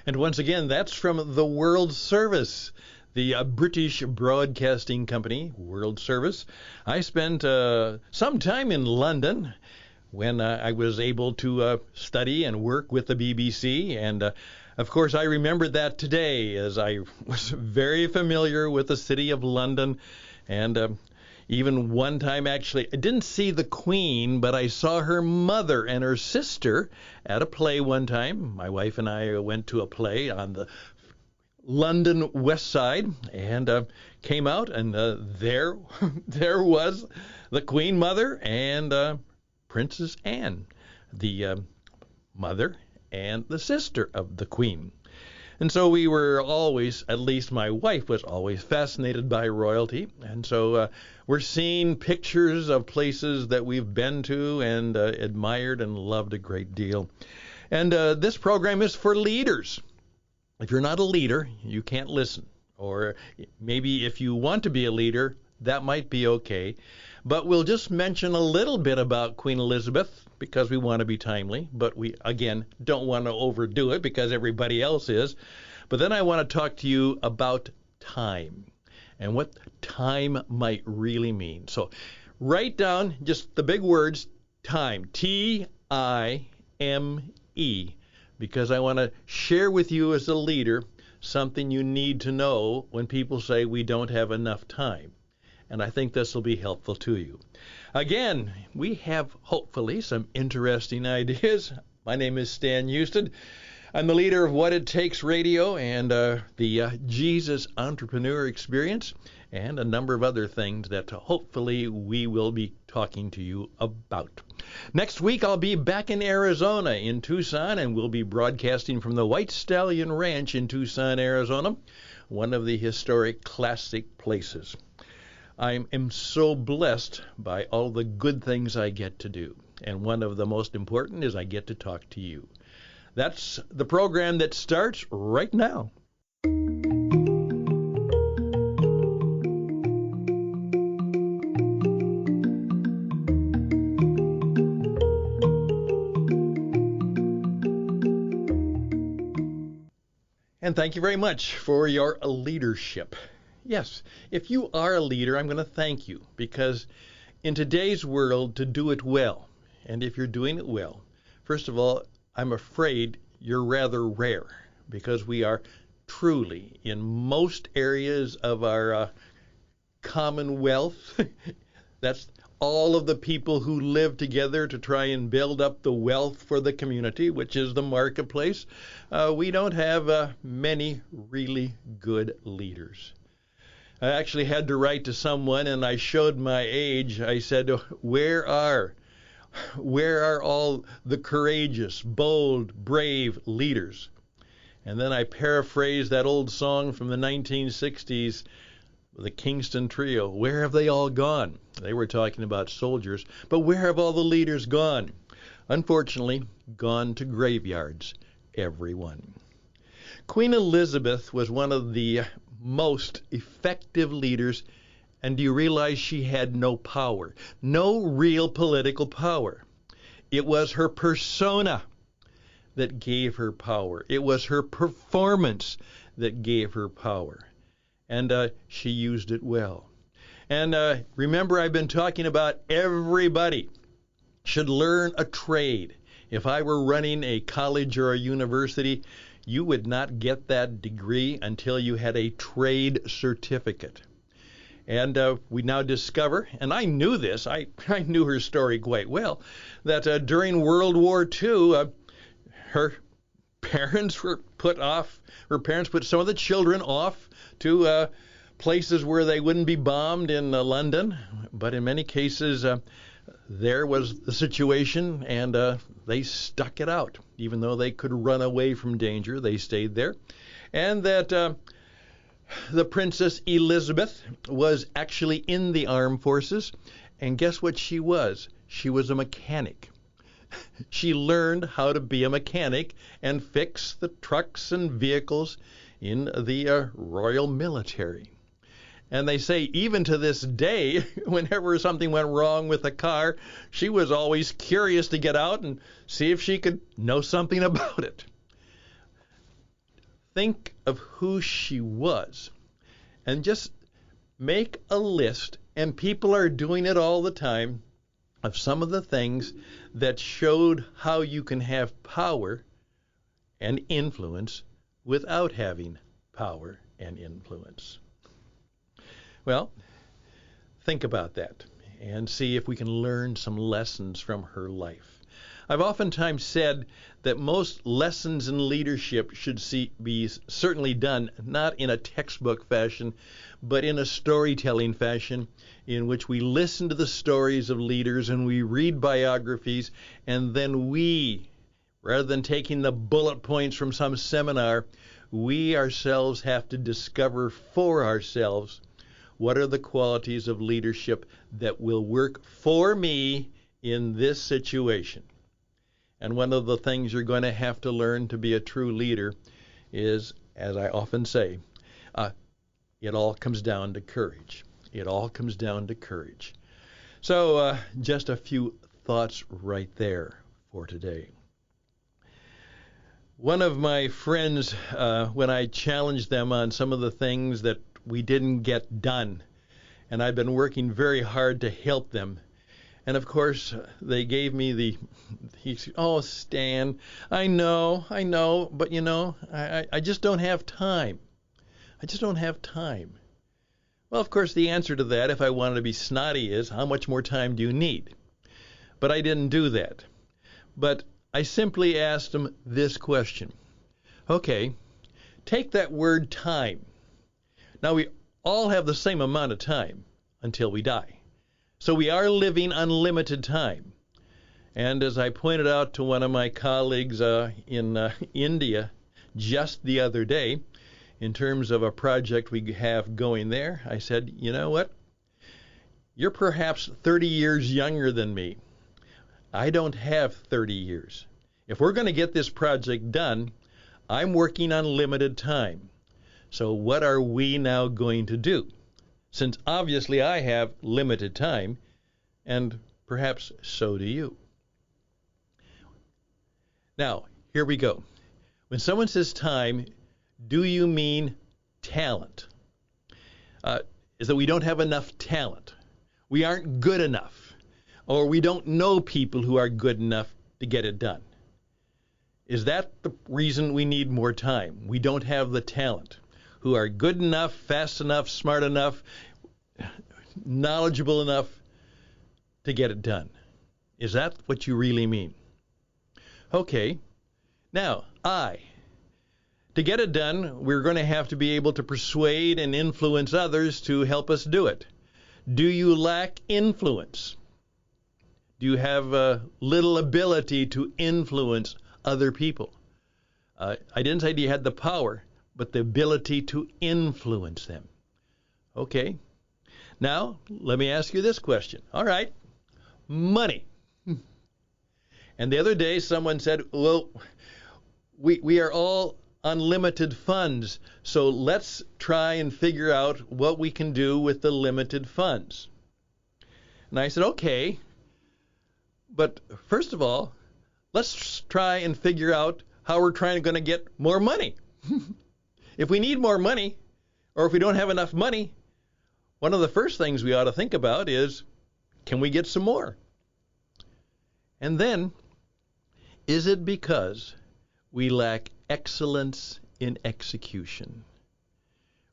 And once again, that's from the World Service, the British Broadcasting Company, World Service. I spent some time in London when I was able to study and work with the BBC. And, of course, I remembered that today as I was very familiar with the city of London. And even one time, actually, I didn't see the Queen, but I saw her mother and her sister at a play one time. My wife and I went to a play on the London West Side and came out, and there was the Queen Mother and Princess Anne, the mother and the sister of the Queen. And so we were always, at least my wife was always fascinated by royalty. And so we're seeing pictures of places that we've been to and admired and loved a great deal. And this program is for leaders. If you're not a leader, you can't listen. Or maybe if you want to be a leader, that might be okay. But we'll just mention a little bit about Queen Elizabeth because we want to be timely. But we, again, don't want to overdo it because everybody else is. But then I want to talk to you about time and what time might really mean. So write down just the big words, time, T-I-M-E, because I want to share with you as a leader something you need to know when people say we don't have enough time. And I think this will be helpful to you. Again, we have hopefully some interesting ideas. My name is Stan Houston. I'm the leader of What It Takes Radio and the Jesus Entrepreneur Experience and a number of other things that hopefully we will be talking to you about. Next week, I'll be back in Arizona in Tucson, and we'll be broadcasting from the White Stallion Ranch in Tucson, Arizona, one of the historic classic places. I am so blessed by all the good things I get to do. And one of the most important is I get to talk to you. That's the program that starts right now. And thank you very much for your leadership. Yes, if you are a leader, I'm going to thank you because in today's world, to do it well, and if you're doing it well, first of all, I'm afraid you're rather rare because we are truly in most areas of our commonwealth. That's all of the people who live together to try and build up the wealth for the community, which is the marketplace. We don't have many really good leaders. I actually had to write to someone, and I showed my age. I said, where are all the courageous, bold, brave leaders? And then I paraphrased that old song from the 1960s, the Kingston Trio. Where have they all gone? They were talking about soldiers, but where have all the leaders gone? Unfortunately, gone to graveyards, everyone. Queen Elizabeth was one of the most effective leaders, and do you realize she had no power, no real political power? It was her persona that gave her power. It was her performance that gave her power, and she used it well. And remember, I've been talking about everybody should learn a trade. If I were running a college or a university, you would not get that degree until you had a trade certificate. And we now discover, and I knew this, I knew her story quite well, that during World War II, her parents put some of the children off to places where they wouldn't be bombed in London. But in many cases, there was the situation, and they stuck it out. Even though they could run away from danger, they stayed there. And that the Princess Elizabeth was actually in the armed forces. And guess what she was? She was a mechanic. She learned how to be a mechanic and fix the trucks and vehicles in the Royal Military. And they say even to this day, whenever something went wrong with a car, she was always curious to get out and see if she could know something about it. think of who she was and just make a list, and people are doing it all the time, of some of the things that showed how you can have power and influence without having power and influence. Well, think about that and see if we can learn some lessons from her life. I've oftentimes said that most lessons in leadership should be certainly done not in a textbook fashion, but in a storytelling fashion in which we listen to the stories of leaders and we read biographies, and then we, rather than taking the bullet points from some seminar, we ourselves have to discover for ourselves what are the qualities of leadership that will work for me in this situation. And one of the things you're going to have to learn to be a true leader is, as I often say, it all comes down to courage. It all comes down to courage. So just a few thoughts right there for today. One of my friends, when I challenged them on some of the things that we didn't get done, and I've been working very hard to help them, and of course, they gave me oh, Stan, I know, but I just don't have time. I just don't have time. Well, of course, the answer to that, if I wanted to be snotty, is how much more time do you need? But I didn't do that. But I simply asked them this question. Okay, take that word time. Now, we all have the same amount of time until we die. So we are living unlimited time. And as I pointed out to one of my colleagues in India just the other day, in terms of a project we have going there, I said, you know what? You're perhaps 30 years younger than me. I don't have 30 years. If we're going to get this project done, I'm working on limited time. So what are we now going to do? Since obviously I have limited time, and perhaps so do you. Now, here we go. When someone says time, do you mean talent? Is that we don't have enough talent? We aren't good enough, or we don't know people who are good enough to get it done? Is that the reason we need more time? We don't have the talent, who are good enough, fast enough, smart enough, knowledgeable enough to get it done. Is that what you really mean? Okay, now, to get it done, we're going to have to be able to persuade and influence others to help us do it. Do you lack influence? Do you have little ability to influence other people? I didn't say you had the power, but the ability to influence them. Okay. Now, let me ask you this question. All right. Money. And the other day, someone said, well, we are all unlimited funds, so let's try and figure out what we can do with the limited funds. And I said, okay, but first of all, let's try and figure out how we're going to get more money. If we need more money, or if we don't have enough money, one of the first things we ought to think about is, can we get some more? And then, is it because we lack excellence in execution?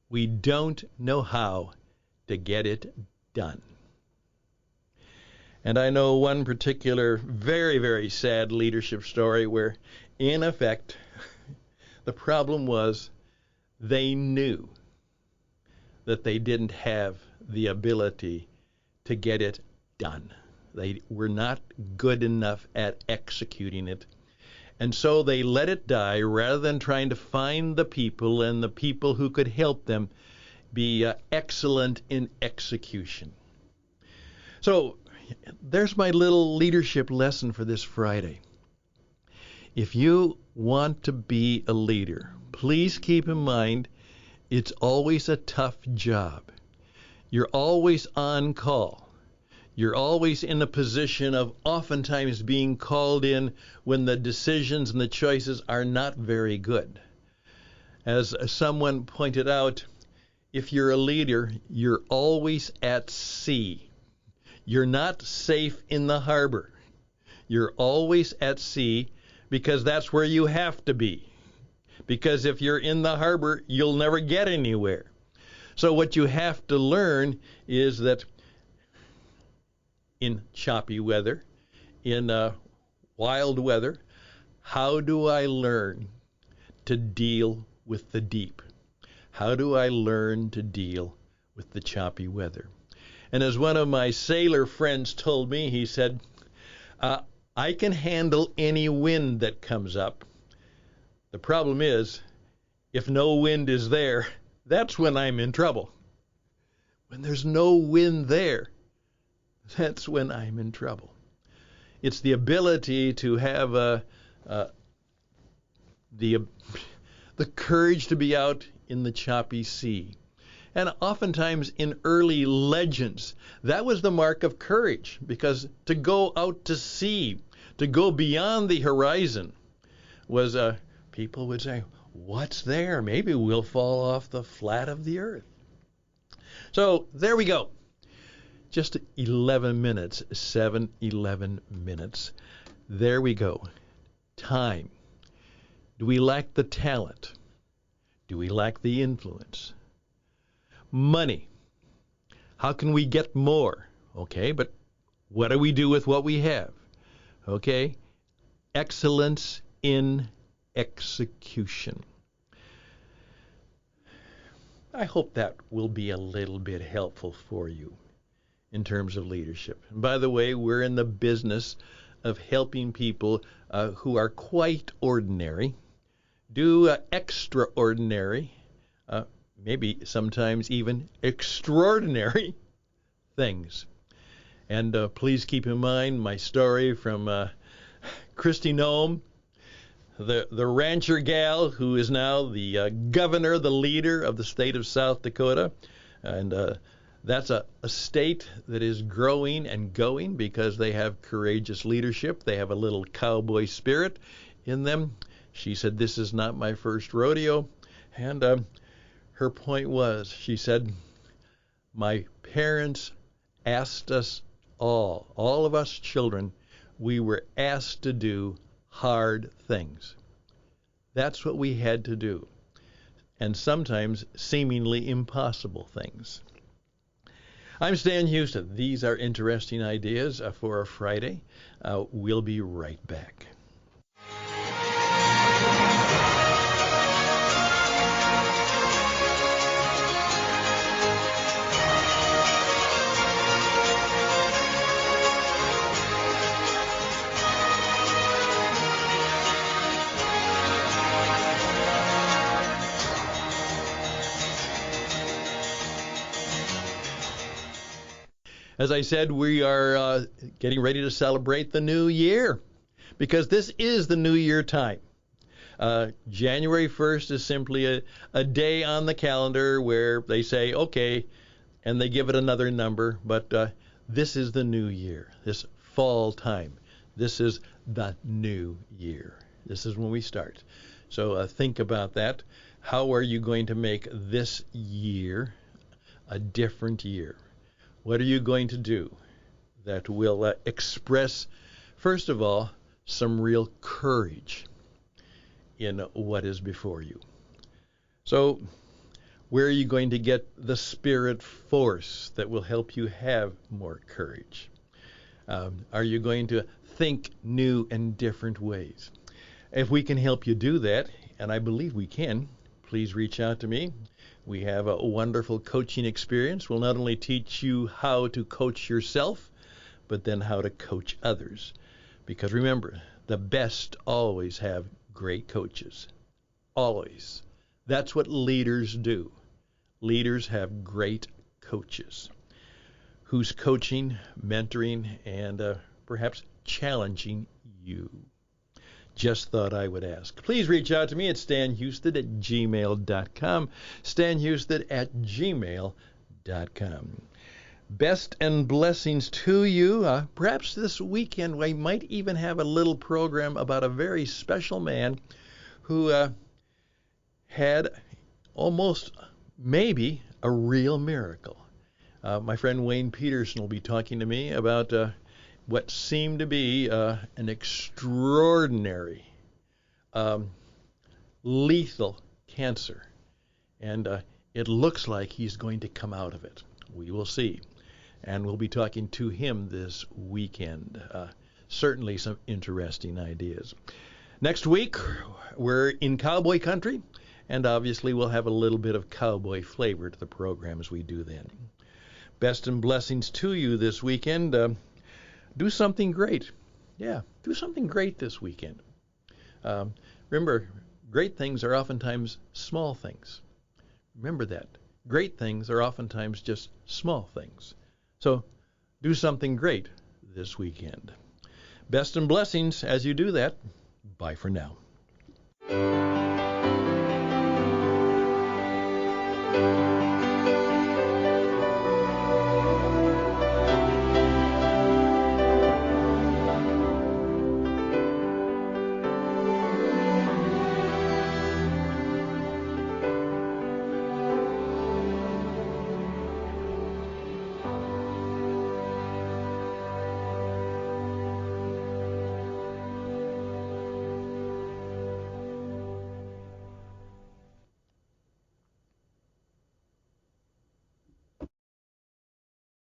We don't know how to get it done. And I know one particular very, very sad leadership story where, in effect, the problem was they knew that they didn't have the ability to get it done. They were not good enough at executing it. And so they let it die rather than trying to find the people and the people who could help them be excellent in execution. So there's my little leadership lesson for this Friday. If you want to be a leader, please keep in mind it's always a tough job. You're always on call. You're always in a position of oftentimes being called in when the decisions and the choices are not very good. As someone pointed out, if you're a leader, you're always at sea. You're not safe in the harbor. You're always at sea because that's where you have to be. Because if you're in the harbor, you'll never get anywhere. So what you have to learn is that in choppy weather, in wild weather, how do I learn to deal with the deep? How do I learn to deal with the choppy weather? And as one of my sailor friends told me, he said, I can handle any wind that comes up. The problem is, if no wind is there, that's when I'm in trouble. When there's no wind there, that's when I'm in trouble. It's the ability to have the courage to be out in the choppy sea. And oftentimes in early legends, that was the mark of courage, because to go out to sea, to go beyond the horizon, was people would say, what's there? Maybe we'll fall off the flat of the earth. So there we go. Just 11 minutes, 11 minutes. There we go. Time. Do we lack the talent? Do we lack the influence? Money. How can we get more? Okay, but what do we do with what we have? Okay, excellence in execution. I hope that will be a little bit helpful for you in terms of leadership. And by the way, we're in the business of helping people who are quite ordinary do extraordinary, maybe sometimes even extraordinary things. And please keep in mind my story from Christy Nome, the rancher gal who is now the governor, the leader of the state of South Dakota. And that's a state that is growing and going because they have courageous leadership. They have a little cowboy spirit in them. She said, this is not my first rodeo. And her point was, she said, my parents asked us all of us children, we were asked to do hard things. That's what we had to do. And sometimes seemingly impossible things. I'm Stan Houston. These are interesting ideas for a Friday. We'll be right back. As I said, we are getting ready to celebrate the new year because this is the new year time. January 1st is simply a day on the calendar where they say, okay, and they give it another number, but this is the new year, this fall time. This is the new year. This is when we start. So think about that. How are you going to make this year a different year? What are you going to do that will express, first of all, some real courage in what is before you? So, where are you going to get the spirit force that will help you have more courage? Are you going to think new and different ways? If we can help you do that, and I believe we can, please reach out to me. We have a wonderful coaching experience. We'll not only teach you how to coach yourself, but then how to coach others. Because remember, the best always have great coaches. Always. That's what leaders do. Leaders have great coaches who's coaching, mentoring, and perhaps challenging you. Just thought I would ask. Please reach out to me at stanhouston@gmail.com. stanhouston@gmail.com. Best and blessings to you. Perhaps this weekend we might even have a little program about a very special man who had almost maybe a real miracle. My friend Wayne Peterson will be talking to me about what seemed to be an extraordinary, lethal cancer. And it looks like he's going to come out of it. We will see. And we'll be talking to him this weekend. Certainly some interesting ideas. Next week, we're in cowboy country, and obviously we'll have a little bit of cowboy flavor to the program as we do then. Best and blessings to you this weekend. Do something great. Yeah, do something great this weekend. Remember, great things are oftentimes small things. Remember that. Great things are oftentimes just small things. So do something great this weekend. Best and blessings as you do that. Bye for now.